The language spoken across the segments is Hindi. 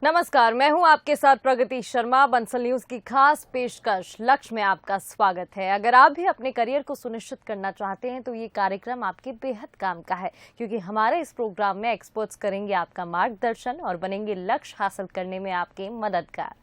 नमस्कार, मैं हूं आपके साथ प्रगति शर्मा। बंसल न्यूज की खास पेशकश लक्ष्य में आपका स्वागत है। अगर आप भी अपने करियर को सुनिश्चित करना चाहते हैं तो ये कार्यक्रम आपके बेहद काम का है, क्योंकि हमारे इस प्रोग्राम में एक्सपर्ट्स करेंगे आपका मार्गदर्शन और बनेंगे लक्ष्य हासिल करने में आपके मददगार।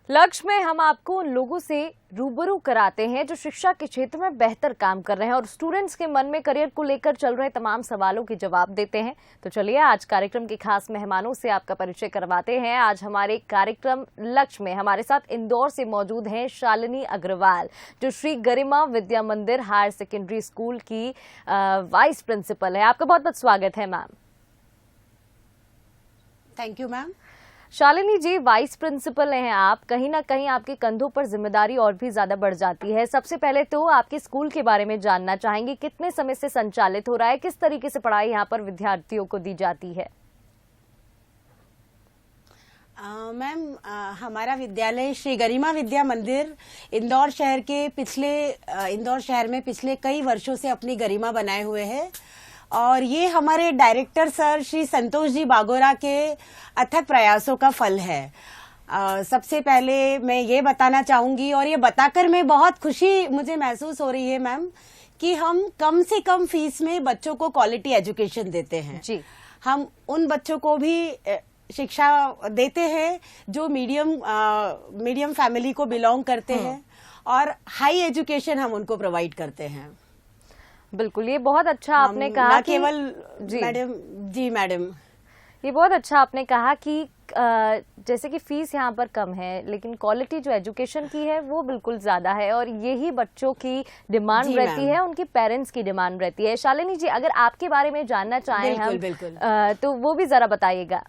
लक्ष्य में हम आपको उन लोगों से रूबरू कराते हैं जो शिक्षा के क्षेत्र में बेहतर काम कर रहे हैं और स्टूडेंट्स के मन में करियर को लेकर चल रहे तमाम सवालों के जवाब देते हैं। तो चलिए आज कार्यक्रम के खास मेहमानों से आपका परिचय करवाते हैं। आज हमारे कार्यक्रम लक्ष्य में हमारे साथ इंदौर से मौजूद हैं शालिनी अग्रवाल, जो Shri Garima Vidya Mandir higher secondary school की वाइस प्रिंसिपल है। आपका बहुत बहुत स्वागत है ma'am. Thank you ma'am. Shalini ji, vice principal हैं आप, कहीं ना कहीं आपके कंधों पर जिम्मेदारी और भी ज्यादा बढ़ जाती है। सबसे पहले तो आपके स्कूल के बारे में जानना चाहेंगे, कितने समय से संचालित हो रहा है, किस तरीके से पढ़ाई यहाँ पर विद्यार्थियों को दी जाती है? मैम, हमारा विद्यालय श्री गरिमा विद्या मंदिर इंदौर शहर में पिछले कई वर्षों से अपनी गरिमा बनाए हुए है और ये हमारे डायरेक्टर सर श्री संतोष जी बागोरा के अथक प्रयासों का फल है। सबसे पहले मैं ये बताना चाहूंगी और ये बताकर मैं बहुत खुशी मुझे महसूस हो रही है मैम कि हम कम से कम फीस में बच्चों को क्वालिटी एजुकेशन देते हैं जी। हम उन बच्चों को भी शिक्षा देते हैं जो मीडियम फैमिली को बिलोंग करते हैं और हाई एजुकेशन हम उनको प्रोवाइड करते हैं। बिल्कुल, ये बहुत अच्छा आपने कहा कि केवल मैडम ये बहुत अच्छा आपने कहा कि जैसे कि फीस यहाँ पर कम है लेकिन क्वालिटी जो एजुकेशन की है वो बिल्कुल ज्यादा है और यही बच्चों की डिमांड रहती है, उनकी पेरेंट्स की डिमांड रहती है। शालिनी जी, अगर आपके बारे में जानना चाहें हम तो वो भी जरा बताइएगा।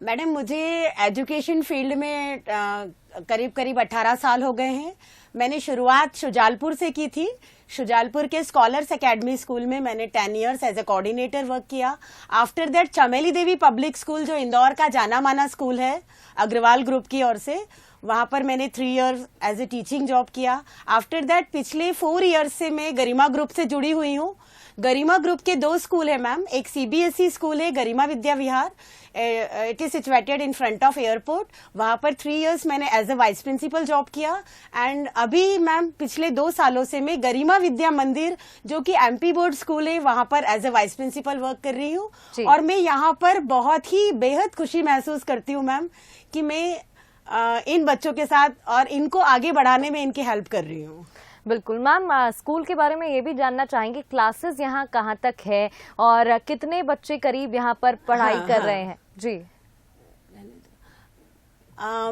मैडम, मुझे एजुकेशन फील्ड में करीब 18 साल हो गए हैं। मैंने शुरुआत शुजालपुर से की थी। शुजालपुर के स्कॉलर्स एकेडमी स्कूल में मैंने 10 years as a coordinator work किया। After that Chameli Devi public school, जो इंदौर का जाना माना स्कूल है अग्रवाल ग्रुप की ओर से, वहां पर मैंने 3 years as a teaching job किया। आफ्टर दैट पिछले 4 इयर्स से मैं गरिमा ग्रुप से जुड़ी हुई हूँ। गरिमा ग्रुप के 2 स्कूल है मैम। एक CBSE स्कूल है Garima Vidya Vihar, it is situated in front of airport. वहां पर 3 इयर्स मैंने as a vice principal job किया एंड अभी मैम पिछले 2 सालों से मैं गरिमा विद्या मंदिर, जो कि MP बोर्ड स्कूल है, वहां पर as a vice principal work कर रही हूँ। और मैं यहाँ पर बहुत ही बेहद खुशी महसूस करती हूँ मैम कि मैं इन बच्चों के साथ और इनको आगे बढ़ाने में इनकी हेल्प कर रही हूँ। बिल्कुल मैम, स्कूल के बारे में ये भी जानना चाहेंगे, क्लासेस यहाँ कहाँ तक है और कितने बच्चे करीब यहाँ पर पढ़ाई कर रहे हैं? जी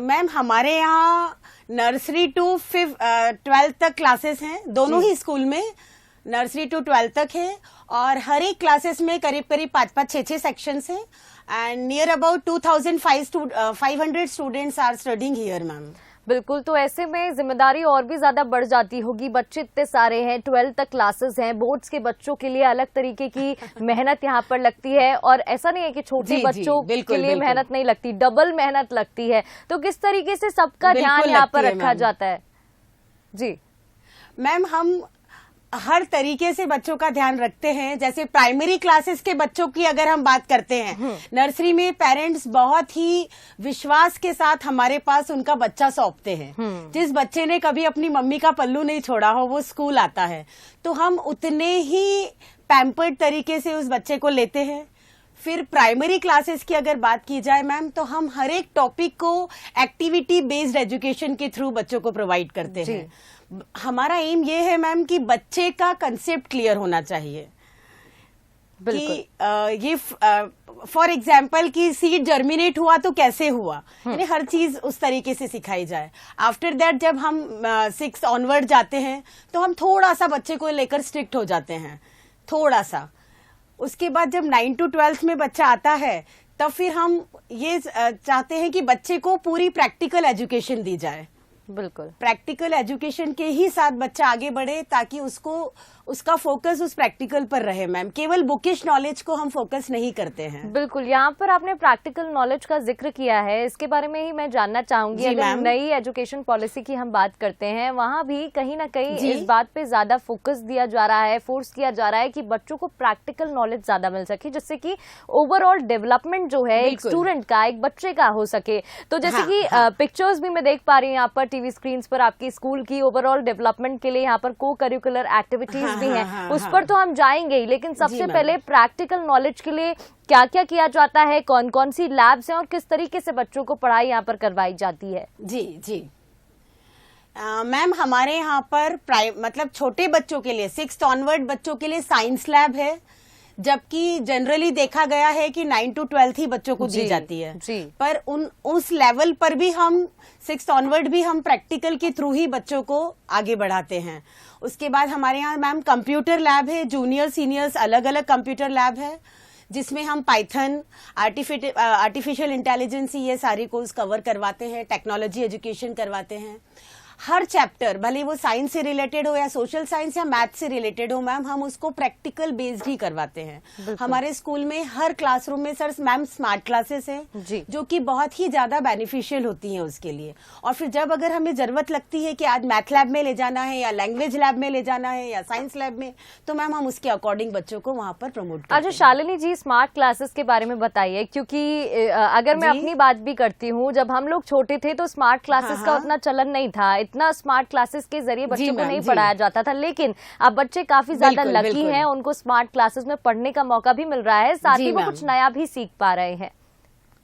मैम, हमारे यहाँ नर्सरी टू 12th तक क्लासेस हैं, दोनों ही स्कूल में नर्सरी टू 12th तक है और हर एक क्लासेस में करीब 5-5, 6-6 सेक्शंस हैं and near about 2500 students are studying here ma'am. बिल्कुल, तो ऐसे में जिम्मेदारी और भी ज्यादा बढ़ जाती होगी। बच्चे इतने सारे हैं, 12 तक क्लासेस हैं, बोर्ड्स के बच्चों के लिए अलग तरीके की मेहनत यहाँ पर लगती है और ऐसा नहीं है कि छोटे बच्चों के लिए मेहनत नहीं लगती, डबल मेहनत लगती है। तो किस तरीके से सबका ध्यान यहाँ पर रखा जाता है? जी मैम, हम हर तरीके से बच्चों का ध्यान रखते हैं। जैसे प्राइमरी क्लासेस के बच्चों की अगर हम बात करते हैं, नर्सरी में पेरेंट्स बहुत ही विश्वास के साथ हमारे पास उनका बच्चा सौंपते हैं। जिस बच्चे ने कभी अपनी मम्मी का पल्लू नहीं छोड़ा हो वो स्कूल आता है तो हम उतने ही पैम्पर्ड तरीके से उस बच्चे को लेते हैं। फिर प्राइमरी क्लासेस की अगर बात की जाए मैम, तो हम हर एक टॉपिक को एक्टिविटी बेस्ड एजुकेशन के थ्रू बच्चों को प्रोवाइड करते हैं। हमारा एम ये है मैम कि बच्चे का कंसेप्ट क्लियर होना चाहिए कि ये फॉर एग्जाम्पल कि सीड जर्मिनेट हुआ तो कैसे हुआ, यानी हर चीज उस तरीके से सिखाई जाए। आफ्टर दैट जब हम 6 ऑनवर्ड जाते हैं तो हम थोड़ा सा बच्चे को लेकर स्ट्रिक्ट हो जाते हैं, थोड़ा सा। उसके बाद जब 9 to 12th में बच्चा आता है तब फिर हम ये चाहते हैं कि बच्चे को पूरी प्रैक्टिकल एजुकेशन दी जाए। बिल्कुल प्रैक्टिकल एजुकेशन के ही साथ बच्चा आगे बढ़े, ताकि उसका फोकस उस प्रैक्टिकल पर रहे मैम। केवल बुकिश नॉलेज को हम फोकस नहीं करते हैं। बिल्कुल, यहाँ पर आपने प्रैक्टिकल नॉलेज का जिक्र किया है, इसके बारे में ही मैं जानना चाहूंगी। अगर नई एजुकेशन पॉलिसी की हम बात करते हैं, वहाँ भी कहीं ना कहीं इस बात पे ज्यादा फोकस दिया जा रहा है, फोर्स किया जा रहा है कि बच्चों को प्रैक्टिकल नॉलेज ज्यादा मिल सके, जिससे कि ओवरऑल डेवलपमेंट जो है एक स्टूडेंट का, एक बच्चे का हो सके। तो जैसे कि पिक्चर्स भी मैं देख पा रही हूँ यहाँ पर टीवी स्क्रीन पर, आपकी स्कूल की ओवरऑल डेवलपमेंट के लिए यहाँ पर को करिकुलर एक्टिविटीज भी हैं, उस पर तो हम जाएंगे ही, लेकिन सबसे पहले प्रैक्टिकल नॉलेज के लिए क्या क्या किया जाता है, कौन कौन सी लैब्स हैं और किस तरीके से बच्चों को पढ़ाई यहाँ पर करवाई जाती है? जी मैम, हमारे यहाँ पर मतलब छोटे बच्चों के लिए 6th ऑनवर्ड बच्चों के लिए साइंस लैब है, जबकि जनरली देखा गया है कि 9 to 12 ही बच्चों को दी जाती है। पर उस लेवल पर भी हम 6th ऑनवर्ड भी हम प्रैक्टिकल के थ्रू ही बच्चों को आगे बढ़ाते हैं। उसके बाद हमारे यहाँ मैम कंप्यूटर लैब है, जूनियर सीनियर्स अलग अलग कंप्यूटर लैब है, जिसमें हम पाइथन, आर्टिफिशियल इंटेलिजेंस, ये सारी कोर्स कवर करवाते हैं, टेक्नोलॉजी एजुकेशन करवाते हैं। हर चैप्टर, भले वो साइंस से रिलेटेड हो या सोशल साइंस या मैथ से रिलेटेड हो मैम, हम उसको प्रैक्टिकल बेस्ड ही करवाते हैं। हमारे स्कूल में हर क्लासरूम में सर मैम स्मार्ट क्लासेस हैं, जो कि बहुत ही ज्यादा बेनिफिशियल होती हैं उसके लिए। और फिर जब अगर हमें जरूरत लगती है कि आज मैथ लैब में ले जाना है या लैंग्वेज लैब में ले जाना है या साइंस लैब में, तो मैम हम उसके अकॉर्डिंग बच्चों को वहाँ पर प्रमोट करते हैं। अच्छा शालिनी जी, स्मार्ट क्लासेस के बारे में बताइए, क्योंकि अगर मैं अपनी बात भी करती हूँ, जब हम लोग छोटे थे तो स्मार्ट क्लासेस का उतना चलन नहीं था, इतना स्मार्ट क्लासेस के जरिए बच्चों को नहीं पढ़ाया जाता था। लेकिन अब बच्चे काफी ज्यादा लकी हैं, उनको स्मार्ट क्लासेस में पढ़ने का मौका भी मिल रहा है, साथ ही वो कुछ नया भी सीख पा रहे हैं।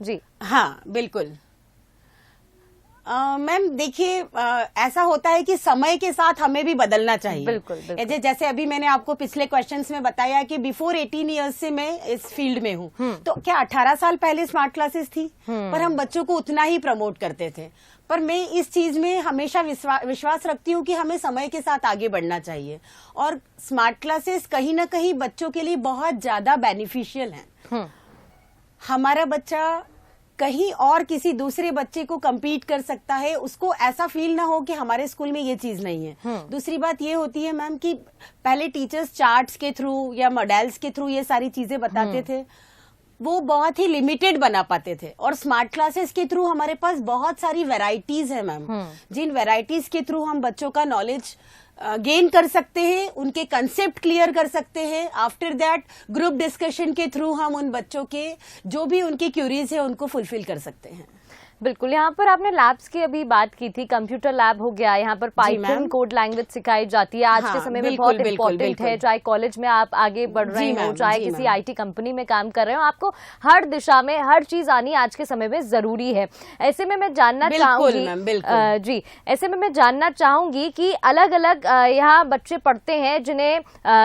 जी हाँ बिल्कुल मैम, देखिए ऐसा होता है कि समय के साथ हमें भी बदलना चाहिए। बिल्कुल। जैसे अभी मैंने आपको पिछले क्वेश्चंस में बताया कि बिफोर 18 इयर्स से मैं इस फील्ड में हूँ, तो क्या 18 साल पहले स्मार्ट क्लासेस थी, पर हम बच्चों को उतना ही प्रमोट करते थे। पर मैं इस चीज में हमेशा विश्वास रखती हूँ कि हमें समय के साथ आगे बढ़ना चाहिए, और स्मार्ट क्लासेस कहीं ना कहीं बच्चों के लिए बहुत ज्यादा बेनिफिशियल हैं। हमारा बच्चा कहीं और किसी दूसरे बच्चे को compete कर सकता है, उसको ऐसा फील ना हो कि हमारे स्कूल में ये चीज नहीं है। दूसरी बात ये होती है मैम कि पहले टीचर्स चार्ट्स के थ्रू या मॉडल्स के थ्रू ये सारी चीजें बताते थे, वो बहुत ही लिमिटेड बना पाते थे, और स्मार्ट क्लासेस के थ्रू हमारे पास बहुत सारी वैरायटीज है मैम, जिन वैरायटीज के थ्रू हम बच्चों का नॉलेज गेन कर सकते हैं, उनके कंसेप्ट क्लियर कर सकते हैं। आफ्टर दैट ग्रुप डिस्कशन के थ्रू हम उन बच्चों के जो भी उनकी क्यूरीज है उनको फुलफिल कर सकते हैं। बिल्कुल, यहाँ पर आपने लैब्स की अभी बात की थी, कंप्यूटर लैब हो गया, यहाँ पर पाइथन कोड लैंग्वेज सिखाई जाती है, आज के समय में बहुत इम्पोर्टेंट है। चाहे कॉलेज में आप आगे बढ़ रहे हो, चाहे किसी आईटी कंपनी में काम कर रहे हो, आपको हर दिशा में हर चीज आनी आज के समय में जरूरी है। ऐसे में मैं जानना चाहूंगी जी, ऐसे में मैं जानना चाहूंगी कि अलग अलग यहाँ बच्चे पढ़ते हैं जिन्हें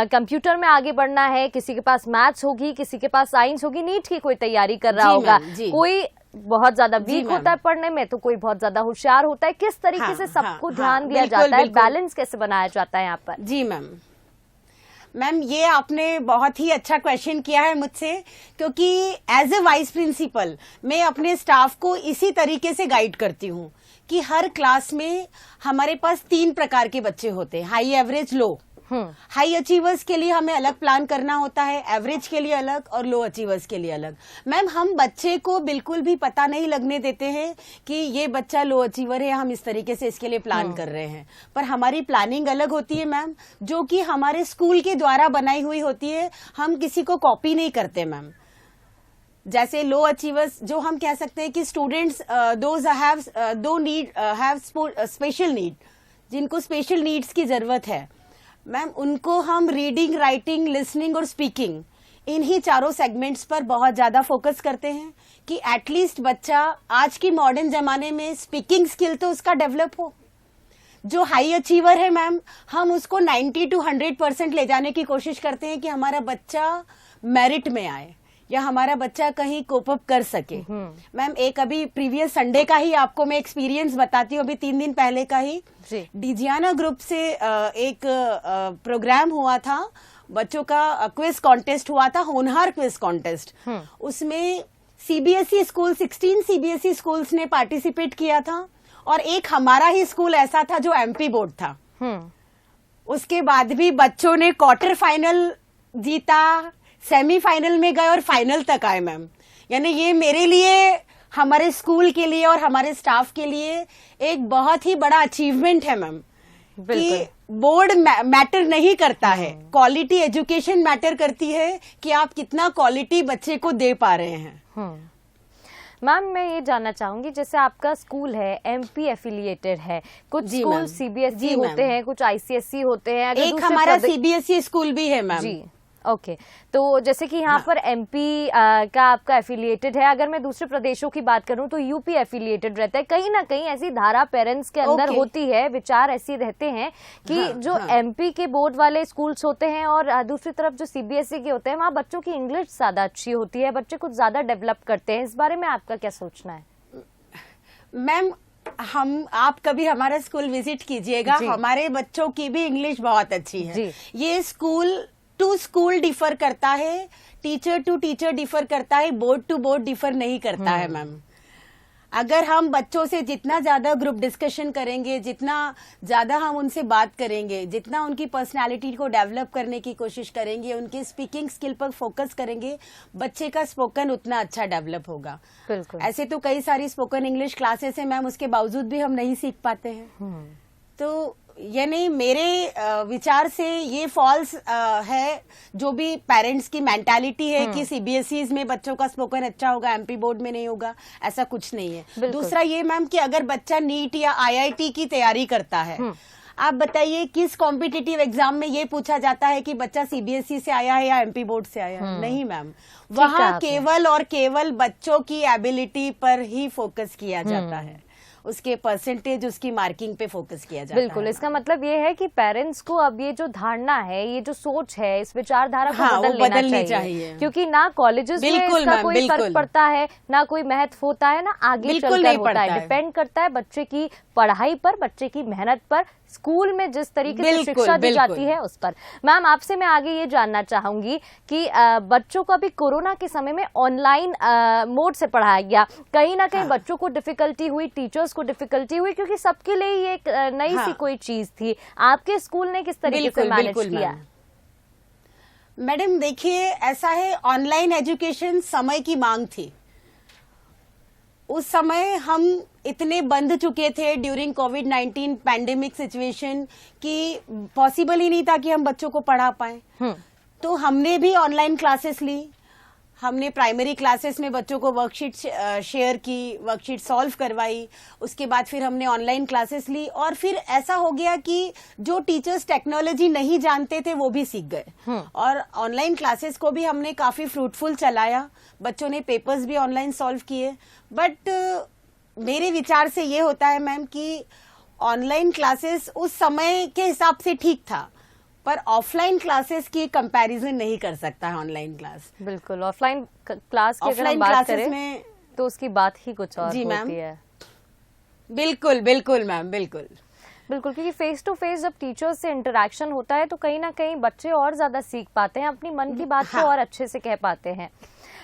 कंप्यूटर में आगे बढ़ना है, किसी के पास मैथ्स होगी, किसी के पास साइंस होगी, नीट की कोई तैयारी कर रहा होगा, कोई बहुत ज्यादा वीक होता है पढ़ने में, तो कोई बहुत ज्यादा होशियार होता है। किस तरीके से सबको ध्यान दिया जाता है, बैलेंस कैसे बनाया जाता है यहाँ पर? जी मैम, ये आपने बहुत ही अच्छा क्वेश्चन किया है मुझसे, क्योंकि एज ए वाइस प्रिंसिपल मैं अपने स्टाफ को इसी तरीके से गाइड करती हूँ कि हर क्लास में हमारे पास 3 प्रकार के बच्चे होते हैं, हाई, एवरेज, लो। हाई अचीवर्स के लिए हमें अलग प्लान करना होता है, एवरेज के लिए अलग और लो अचीवर्स के लिए अलग। मैम, हम बच्चे को बिल्कुल भी पता नहीं लगने देते हैं कि ये बच्चा लो अचीवर है, हम इस तरीके से इसके लिए प्लान कर रहे हैं, पर हमारी प्लानिंग अलग होती है मैम, जो कि हमारे स्कूल के द्वारा बनाई हुई होती है। हम किसी को कॉपी नहीं करते मैम। जैसे लो अचीवर्स जो हम कह सकते हैं कि students those have special need, जिनको स्पेशल नीड्स की जरूरत है मैम, उनको हम रीडिंग, राइटिंग, लिसनिंग और स्पीकिंग, इन्हीं चारों सेगमेंट्स पर बहुत ज्यादा फोकस करते हैं कि एटलीस्ट बच्चा आज की मॉडर्न जमाने में स्पीकिंग स्किल तो उसका डेवलप हो। जो हाई अचीवर है मैम, हम उसको 90 to 100% ले जाने की कोशिश करते हैं कि हमारा बच्चा मेरिट में आए या हमारा बच्चा कहीं कोप अप कर सके। मैम, एक अभी प्रीवियस संडे का ही आपको मैं एक्सपीरियंस बताती हूँ, अभी 3 दिन पहले का ही डिजियाना ग्रुप से एक प्रोग्राम हुआ था, बच्चों का क्विज कॉन्टेस्ट हुआ था, होनहार क्विज कॉन्टेस्ट। उसमें सीबीएसई स्कूल 16 सीबीएसई स्कूल्स ने पार्टिसिपेट किया था, और एक हमारा ही स्कूल ऐसा था जो एमपी बोर्ड था। उसके बाद भी बच्चों ने क्वार्टर फाइनल जीता, सेमीफाइनल में गए और फाइनल तक आए मैम। यानी ये मेरे लिए, हमारे स्कूल के लिए और हमारे स्टाफ के लिए एक बहुत ही बड़ा अचीवमेंट है मैम कि बोर्ड मैटर नहीं करता है, क्वालिटी एजुकेशन मैटर करती है कि आप कितना क्वालिटी बच्चे को दे पा रहे हैं। मैम मैं ये जानना चाहूंगी, जैसे आपका स्कूल है एमपी एफिलिएटेड है, कुछ स्कूल सीबीएसई होते हैं, कुछ आईसीएसई होते हैं, एक हमारा सीबीएसई स्कूल भी है मैम। जी ओके, तो जैसे कि यहाँ पर एमपी का आपका एफिलिएटेड है, अगर मैं दूसरे प्रदेशों की बात करूँ तो यूपी एफिलिएटेड रहता है। कहीं ना कहीं ऐसी धारा पेरेंट्स के अंदर होती है, विचार ऐसे रहते हैं कि जो एमपी के बोर्ड वाले स्कूल्स होते हैं और दूसरी तरफ जो सीबीएसई के होते हैं, वहाँ बच्चों की इंग्लिश ज्यादा अच्छी होती है, बच्चे कुछ ज्यादा डेवलप करते हैं। इस बारे में आपका क्या सोचना है? मैम आप कभी हमारा स्कूल विजिट कीजिएगा, हमारे बच्चों की भी इंग्लिश बहुत अच्छी है। ये स्कूल टू स्कूल डिफर करता है, टीचर टू टीचर डिफर करता है, बोर्ड टू बोर्ड डिफर नहीं करता है मैम। अगर हम बच्चों से जितना ज्यादा ग्रुप डिस्कशन करेंगे, जितना ज्यादा हम उनसे बात करेंगे, जितना उनकी पर्सनालिटी को डेवलप करने की कोशिश करेंगे, उनके स्पीकिंग स्किल पर फोकस करेंगे, बच्चे का स्पोकन उतना अच्छा डेवलप होगा। बिल्कुल। ऐसे तो कई सारी स्पोकन इंग्लिश क्लासेस है मैम, उसके बावजूद भी हम नहीं सीख पाते हैं। तो यानी मेरे विचार से ये फॉल्स है, जो भी पेरेंट्स की मेंटालिटी है कि सीबीएसई में बच्चों का स्पोकन अच्छा होगा, एमपी बोर्ड में नहीं होगा, ऐसा कुछ नहीं है। दूसरा ये मैम कि अगर बच्चा नीट या आईआईटी की तैयारी करता है, आप बताइए किस कॉम्पिटिटिव एग्जाम में ये पूछा जाता है कि बच्चा सीबीएसई से आया है या एमपी बोर्ड से आया है? नहीं मैम, वहाँ केवल और केवल बच्चों की एबिलिटी पर ही फोकस किया जाता है, उसके परसेंटेज, उसकी मार्किंग पे फोकस किया जाता है। बिल्कुल, इसका मतलब ये है कि पेरेंट्स को अब ये जो धारणा है, ये जो सोच है, इस विचारधारा को बदलनी चाहिए, क्योंकि ना कॉलेजेस में इसका कोई फर्क पड़ता है, ना कोई महत्व होता है, ना आगे चलकर होता है। डिपेंड करता है बच्चे की पढ़ाई पर, बच्चे की मेहनत पर, स्कूल में जिस तरीके से शिक्षा दी जाती है उस पर। मैम आपसे मैं आगे ये जानना चाहूंगी कि बच्चों को अभी कोरोना के समय में ऑनलाइन मोड से पढ़ाया गया, कहीं ना कहीं बच्चों को डिफिकल्टी हुई, टीचर्स को डिफिकल्टी हुई, क्योंकि सबके लिए ये एक नई सी कोई चीज थी। आपके स्कूल ने किस तरीके से मैनेज किया? मैडम देखिए, ऐसा है, ऑनलाइन एजुकेशन समय की मांग थी। उस समय हम इतने बंध चुके थे ड्यूरिंग कोविड-19 पैंडेमिक सिचुएशन कि पॉसिबल ही नहीं था कि हम बच्चों को पढ़ा पाए। तो हमने भी ऑनलाइन क्लासेस ली। हमने प्राइमरी क्लासेस में बच्चों को वर्कशीट शेयर की, वर्कशीट सॉल्व करवाई, उसके बाद फिर हमने ऑनलाइन क्लासेस ली, और फिर ऐसा हो गया कि जो टीचर्स टेक्नोलॉजी नहीं जानते थे वो भी सीख गए, और ऑनलाइन क्लासेस को भी हमने काफी फ्रूटफुल चलाया, बच्चों ने पेपर्स भी ऑनलाइन सॉल्व किए। बट मेरे विचार से ये होता है मैम कि ऑनलाइन क्लासेस उस समय के हिसाब से ठीक था, पर ऑफलाइन क्लासेस की कंपैरिजन नहीं कर सकता है ऑनलाइन क्लास। बिल्कुल, ऑफलाइन क्लास की अगर हम बात करें में तो उसकी बात ही कुछ और होती है। बिल्कुल बिल्कुल मैम, बिल्कुल बिल्कुल, क्योंकि फेस टू फेस जब टीचर्स से इंटरेक्शन होता है तो कहीं ना कहीं बच्चे और ज्यादा सीख पाते हैं, अपनी मन की बात को और अच्छे से कह पाते हैं।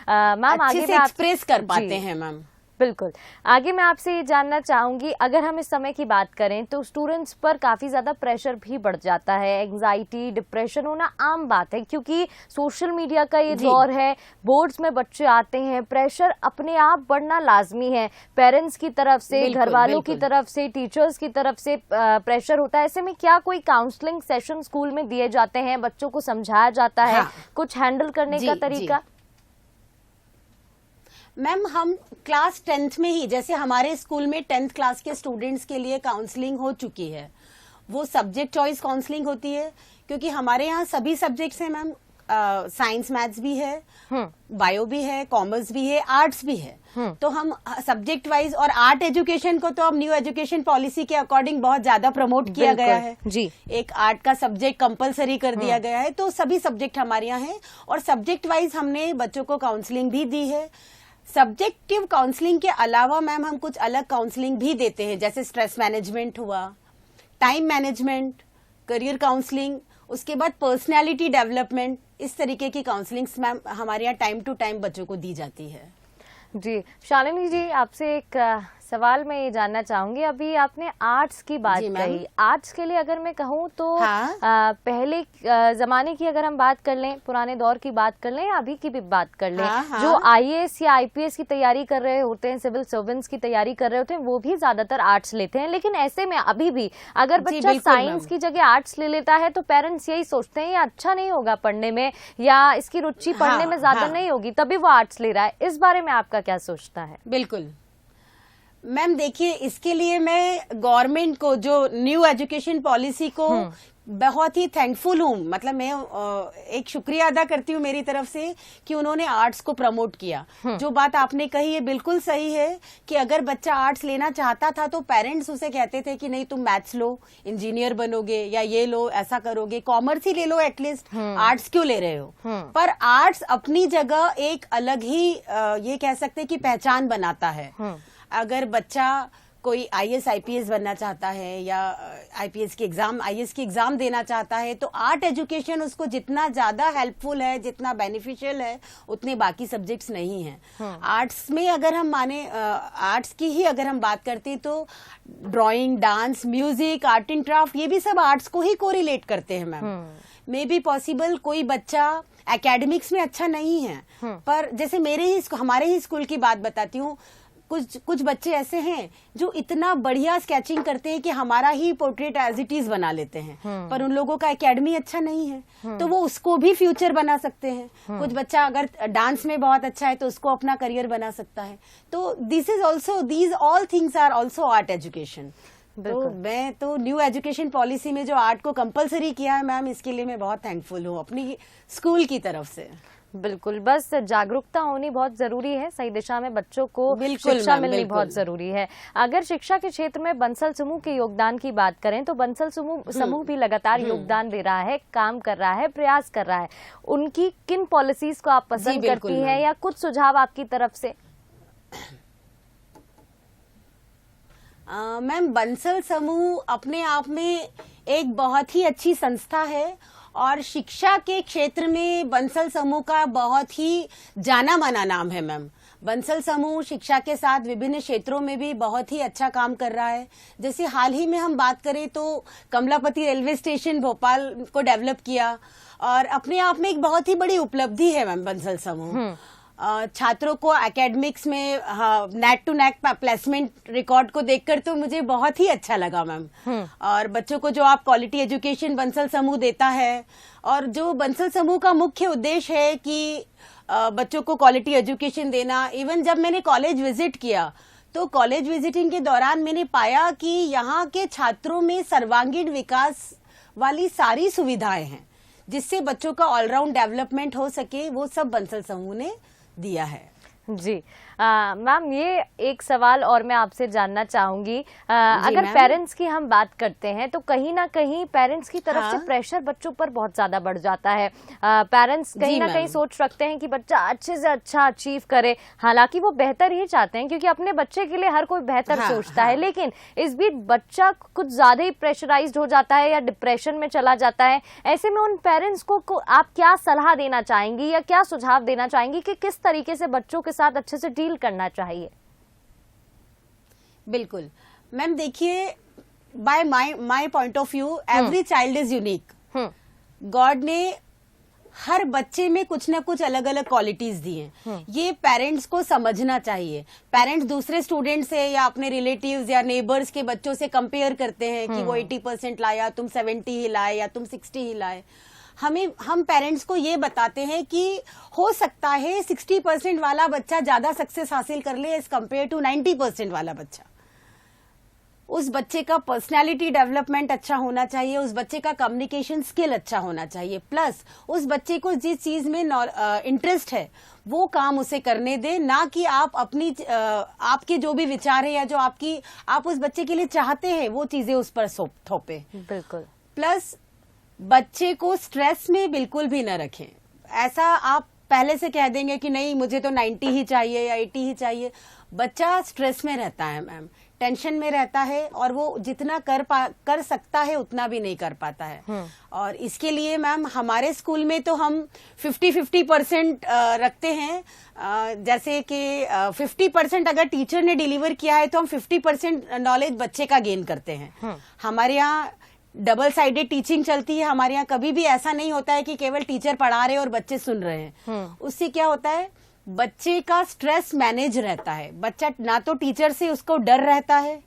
मैम आगे से एक्सप्रेस कर पाते हैं मैम। बिल्कुल, आगे मैं आपसे ये जानना चाहूंगी, अगर हम इस समय की बात करें तो स्टूडेंट्स पर काफी ज्यादा प्रेशर भी बढ़ जाता है, एंजाइटी, डिप्रेशन होना आम बात है, क्योंकि सोशल मीडिया का ये दौर है, बोर्ड्स में बच्चे आते हैं, प्रेशर अपने आप बढ़ना लाजमी है, पेरेंट्स की तरफ से, घर वालों की तरफ से, टीचर्स की तरफ से प्रेशर होता है। ऐसे में क्या कोई काउंसलिंग सेशन स्कूल में दिए जाते हैं, बच्चों को समझाया जाता है, कुछ हैंडल करने का तरीका? मैम हम क्लास 10th में ही, जैसे हमारे स्कूल में 10th क्लास के स्टूडेंट्स के लिए काउंसलिंग हो चुकी है, वो सब्जेक्ट चॉइस काउंसलिंग होती है, क्योंकि हमारे यहाँ सभी सब्जेक्ट्स हैं मैम, साइंस मैथ्स भी है, बायो भी है, कॉमर्स भी है, आर्ट्स भी है। तो हम सब्जेक्ट वाइज, और आर्ट एजुकेशन को तो अब न्यू एजुकेशन पॉलिसी के अकॉर्डिंग बहुत ज्यादा प्रमोट किया गया है जी, एक आर्ट का सब्जेक्ट कंपलसरी कर दिया गया है। तो सभी सब्जेक्ट हमारे यहाँ हैं, और सब्जेक्ट वाइज हमने बच्चों को काउंसलिंग भी दी है। सब्जेक्टिव काउंसलिंग के अलावा मैम हम कुछ अलग काउंसलिंग भी देते हैं, जैसे स्ट्रेस मैनेजमेंट हुआ, टाइम मैनेजमेंट, करियर काउंसलिंग, उसके बाद पर्सनालिटी डेवलपमेंट, इस तरीके की काउंसलिंग्स मैम हमारे यहाँ टाइम टू टाइम बच्चों को दी जाती है। जी शालिनी जी, आपसे एक सवाल मैं ये जानना चाहूंगी, अभी आपने आर्ट्स की बात कही, आर्ट्स के लिए अगर मैं कहूँ तो पहले जमाने की अगर हम बात कर लें, पुराने दौर की बात कर लें या अभी की भी बात कर लें, जो आईएएस या आईपीएस की तैयारी कर रहे होते हैं, सिविल सर्वेंट्स की तैयारी कर रहे होते हैं, वो भी ज्यादातर आर्ट्स लेते हैं। लेकिन ऐसे में अभी भी अगर बच्चा साइंस की जगह आर्ट्स ले लेता है तो पेरेंट्स यही सोचते हैं ये अच्छा नहीं होगा पढ़ने में, या इसकी रुचि पढ़ने में ज्यादा नहीं होगी, तभी वो आर्ट्स ले रहा है। इस बारे में आपका क्या सोचता है? बिल्कुल मैम, देखिए इसके लिए मैं गवर्नमेंट को, जो न्यू एजुकेशन पॉलिसी को बहुत ही थैंकफुल हूँ। मतलब मैं एक शुक्रिया अदा करती हूँ मेरी तरफ से कि उन्होंने आर्ट्स को प्रमोट किया। जो बात आपने कही है बिल्कुल सही है कि अगर बच्चा आर्ट्स लेना चाहता था तो पेरेंट्स उसे कहते थे कि नहीं तुम मैथ्स लो, इंजीनियर बनोगे, या ये लो, ऐसा करोगे, कॉमर्स ही ले लो एटलीस्ट, आर्ट्स क्यों ले रहे हो। पर आर्ट्स अपनी जगह एक अलग ही ये कह सकते हैं कि पहचान बनाता है। अगर बच्चा कोई आईएएस आईपीएस बनना चाहता है या आईपीएस की एग्जाम, आईएएस की एग्जाम देना चाहता है, तो आर्ट एजुकेशन उसको जितना ज्यादा हेल्पफुल है, जितना बेनिफिशियल है, उतने बाकी सब्जेक्ट्स नहीं हैं। आर्ट्स में अगर हम माने, आर्ट्स की ही अगर हम बात करते हैं तो drawing, dance, music, art and craft, ये भी सब आर्ट्स को ही कोरिलेट करते हैं मैम। मे बी पॉसिबल कोई बच्चा एकेडमिक्स में अच्छा नहीं है, पर जैसे हमारे ही स्कूल की बात बताती हूँ, कुछ बच्चे ऐसे हैं जो इतना बढ़िया स्केचिंग करते हैं कि हमारा ही पोर्ट्रेट एज इट इज बना लेते हैं, पर उन लोगों का एकेडमी अच्छा नहीं है, तो वो उसको भी फ्यूचर बना सकते हैं। कुछ बच्चा अगर डांस में बहुत अच्छा है तो उसको अपना करियर बना सकता है। तो these all things are also art education. तो मैं तो न्यू एजुकेशन पॉलिसी में जो आर्ट को कंपलसरी किया है मैम, इसके लिए मैं बहुत थैंकफुल हूँ अपनी स्कूल की तरफ से। बिल्कुल, बस जागरूकता होनी बहुत जरूरी है, सही दिशा में बच्चों को शिक्षा मिलनी बहुत जरूरी है। अगर शिक्षा के क्षेत्र में बंसल समूह के योगदान की बात करें तो बंसल समूह भी लगातार योगदान दे रहा है, काम कर रहा है, प्रयास कर रहा है। उनकी किन पॉलिसीज को आप पसंद करती हैं या कुछ सुझाव आपकी तरफ से? मैम, बंसल समूह अपने आप में एक बहुत ही अच्छी संस्था है और शिक्षा के क्षेत्र में बंसल समूह का बहुत ही जाना माना नाम है मैम। बंसल समूह शिक्षा के साथ विभिन्न क्षेत्रों में भी बहुत ही अच्छा काम कर रहा है। जैसे हाल ही में हम बात करें तो कमलापति रेलवे स्टेशन भोपाल को डेवलप किया और अपने आप में एक बहुत ही बड़ी उपलब्धि है मैम बंसल समूह। छात्रों को एकेडमिक्स में net to net placement record को देखकर तो मुझे बहुत ही अच्छा लगा मैम। और बच्चों को जो आप क्वालिटी एजुकेशन बंसल समूह देता है, और जो बंसल समूह का मुख्य उद्देश्य है कि बच्चों को क्वालिटी एजुकेशन देना। इवन जब मैंने कॉलेज विजिट किया तो कॉलेज विजिटिंग के दौरान मैंने पाया कि यहाँ के छात्रों में सर्वांगीण विकास वाली सारी सुविधाएं हैं जिससे बच्चों का ऑलराउंड डेवलपमेंट हो सके, वो सब बंसल समूह ने दिया है। जी मैम, ये एक सवाल और मैं आपसे जानना चाहूंगी, अगर पेरेंट्स की हम बात करते हैं तो कहीं ना कहीं पेरेंट्स की तरफ से प्रेशर बच्चों पर बहुत ज्यादा बढ़ जाता है। पेरेंट्स कहीं ना कहीं सोच रखते हैं कि बच्चा अच्छे से अच्छा अचीव करे, हालांकि वो बेहतर ही चाहते हैं क्योंकि अपने बच्चे के लिए हर कोई बेहतर सोचता है, लेकिन इस बीच बच्चा कुछ ज्यादा ही प्रेशराइज्ड हो जाता है या डिप्रेशन में चला जाता है। ऐसे में उन पेरेंट्स को आप क्या सलाह देना चाहेंगी या क्या सुझाव देना चाहेंगी कि किस तरीके से बच्चों के साथ अच्छे से डील करना चाहिए? बिल्कुल मैम, देखिए by my point of view every child is unique. God ने हर बच्चे में कुछ ना कुछ अलग अलग क्वालिटीज दी हैं। ये पेरेंट्स को समझना चाहिए। पेरेंट्स दूसरे स्टूडेंट से या अपने रिलेटिव्स या नेबर्स के बच्चों से कंपेयर करते हैं कि वो 80% लाया, तुम 70 ही लाए या तुम 60 ही लाए। हम पेरेंट्स को ये बताते हैं कि हो सकता है 60% वाला बच्चा ज्यादा सक्सेस हासिल कर ले एज कम्पेयर टू 90% वाला बच्चा। उस बच्चे का पर्सनालिटी डेवलपमेंट अच्छा होना चाहिए, उस बच्चे का कम्युनिकेशन स्किल अच्छा होना चाहिए, प्लस उस बच्चे को जिस चीज में इंटरेस्ट है वो काम उसे करने दे, ना कि आप अपनी आपके जो भी विचार है या जो आप उस बच्चे के लिए चाहते हैं वो चीजें उस पर थोपे। बिल्कुल। प्लस बच्चे को स्ट्रेस में बिल्कुल भी न रखें। ऐसा आप पहले से कह देंगे कि नहीं मुझे तो 90 ही चाहिए या 80 ही चाहिए, बच्चा स्ट्रेस में रहता है मैम। टेंशन में रहता है और वो जितना कर सकता है उतना भी नहीं कर पाता है। और इसके लिए मैम हमारे स्कूल में तो हम 50-50% रखते हैं। जैसे कि 50% अगर टीचर ने डिलीवर किया है तो हम 50% नॉलेज बच्चे का गेन करते हैं। हमारे यहाँ डबल साइडेड टीचिंग चलती है। हमारे यहाँ कभी भी ऐसा नहीं होता है कि केवल टीचर पढ़ा रहे और बच्चे सुन रहे हैं। उससे क्या होता है, बच्चे का स्ट्रेस मैनेज रहता है। बच्चा ना तो टीचर से उसको डर रहता है,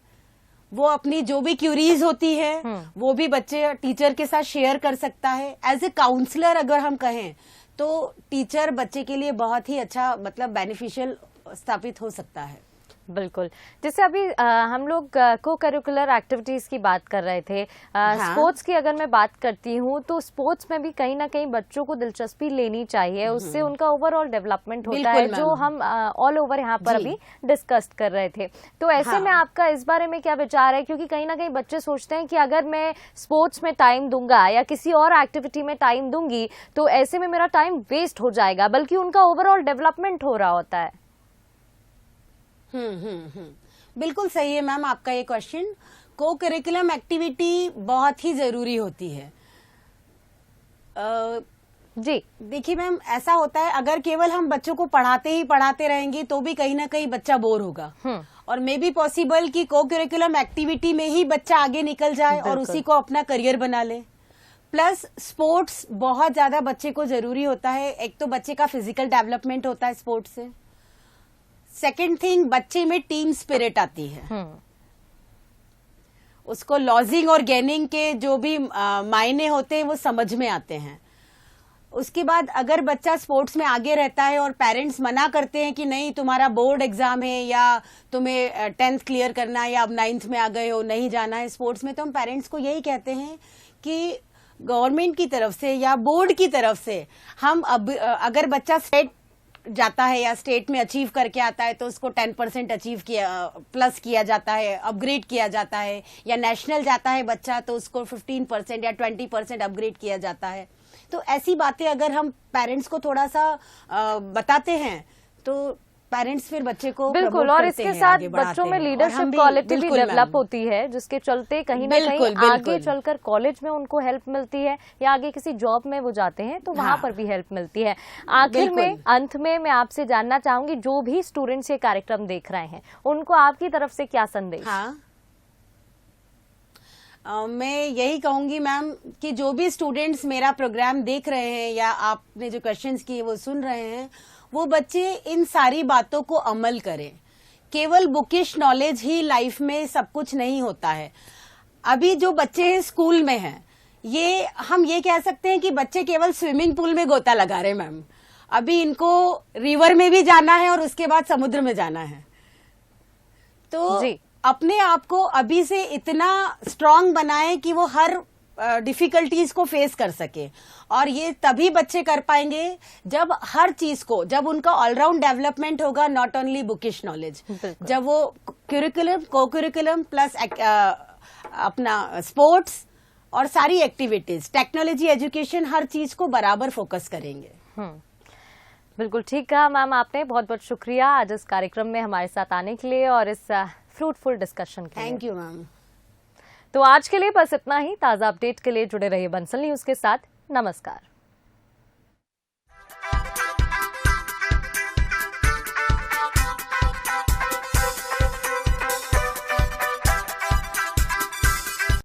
वो अपनी जो भी क्यूरीज होती है वो भी बच्चे टीचर के साथ शेयर कर सकता है। एज ए काउंसलर अगर हम कहें तो टीचर बच्चे के लिए बहुत ही अच्छा मतलब बेनिफिशियल स्थापित हो सकता है। बिल्कुल, जैसे अभी हम लोग को करिकुलर एक्टिविटीज की बात कर रहे थे। स्पोर्ट्स की अगर मैं बात करती हूँ तो स्पोर्ट्स में भी कहीं ना कहीं बच्चों को दिलचस्पी लेनी चाहिए, उससे उनका ओवरऑल डेवलपमेंट होता है, जो हम ऑल ओवर यहाँ पर अभी डिस्कस कर रहे थे। तो ऐसे में आपका इस बारे में क्या विचार है, क्योंकि कहीं ना कहीं बच्चे सोचते हैं कि अगर मैं स्पोर्ट्स में टाइम दूंगा या किसी और एक्टिविटी में टाइम दूंगी तो ऐसे में मेरा टाइम वेस्ट हो जाएगा, बल्कि उनका ओवरऑल डेवलपमेंट हो रहा होता है। बिल्कुल सही है मैम आपका ये क्वेश्चन। को करिकुलम एक्टिविटी बहुत ही जरूरी होती है। जी देखिए मैम, ऐसा होता है अगर केवल हम बच्चों को पढ़ाते रहेंगे तो भी कहीं ना कहीं बच्चा बोर होगा। और मे बी पॉसिबल कि को करिकुलम एक्टिविटी में ही बच्चा आगे निकल जाए और उसी को अपना करियर बना ले। प्लस स्पोर्ट्स बहुत ज्यादा बच्चे को जरूरी होता है। एक तो बच्चे का फिजिकल डेवलपमेंट होता है स्पोर्ट्स से। सेकेंड थिंग, बच्चे में टीम स्पिरिट आती है। उसको लॉजिंग और गेनिंग के जो भी मायने होते हैं वो समझ में आते हैं। उसके बाद अगर बच्चा स्पोर्ट्स में आगे रहता है और पेरेंट्स मना करते हैं कि नहीं तुम्हारा बोर्ड एग्जाम है या तुम्हें 10th क्लियर करना है या अब 9th में आ गए हो, नहीं जाना है स्पोर्ट्स में, तो हम पेरेंट्स को यही कहते हैं कि गवर्नमेंट की तरफ से या बोर्ड की तरफ से हम अगर बच्चा स्टेट जाता है या स्टेट में अचीव करके आता है तो उसको 10% अचीव प्लस किया जाता है, अपग्रेड किया जाता है। या नेशनल जाता है बच्चा तो उसको 15% या 20% अपग्रेड किया जाता है। तो ऐसी बातें अगर हम पेरेंट्स को थोड़ा सा बताते हैं तो पेरेंट्स फिर बच्चे को बिल्कुल, और इसके साथ बच्चों में लीडरशिप क्वालिटी भी डेवलप होती है, जिसके चलते कहीं ना कहीं आगे चलकर कॉलेज में उनको हेल्प मिलती है या आगे किसी जॉब में वो जाते हैं तो वहां पर भी हेल्प मिलती है। आखिर में अंत में मैं आपसे जानना चाहूंगी, जो भी स्टूडेंट्स ये कार्यक्रम देख रहे हैं उनको आपकी तरफ से क्या संदेश? मैं यही कहूंगी मैम कि जो भी स्टूडेंट्स मेरा प्रोग्राम देख रहे हैं या आपने जो क्वेश्चंस किए वो सुन रहे हैं, वो बच्चे इन सारी बातों को अमल करें। केवल बुकिश नॉलेज ही लाइफ में सब कुछ नहीं होता है। अभी जो बच्चे हैं स्कूल में हैं, ये हम ये कह सकते हैं कि बच्चे केवल स्विमिंग पूल में गोता लगा रहे मैम। अभी इनको रिवर में भी जाना है और उसके बाद समुद्र में जाना है। तो जी, अपने आप को अभी से इतना स्ट्रांग बनाएं कि वो हर डिफिकल्टीज को फेस कर सके। और ये तभी बच्चे कर पाएंगे जब हर चीज को, जब उनका ऑलराउंड डेवलपमेंट होगा, नॉट ओनली बुकिश नॉलेज। जब वो करिकुलम, को करिकुलम प्लस अपना स्पोर्ट्स और सारी एक्टिविटीज, टेक्नोलॉजी, एजुकेशन, हर चीज को बराबर फोकस करेंगे। बिल्कुल ठीक कहा मैम आपने। बहुत बहुत शुक्रिया आज इस कार्यक्रम में हमारे साथ आने के लिए और इस फ्रूटफुल डिस्कशन के लिए। Thank you ma'am. तो आज के लिए बस इतना ही। ताज़ा अपडेट के लिए जुड़े रहिए बंसल न्यूज के साथ। नमस्कार।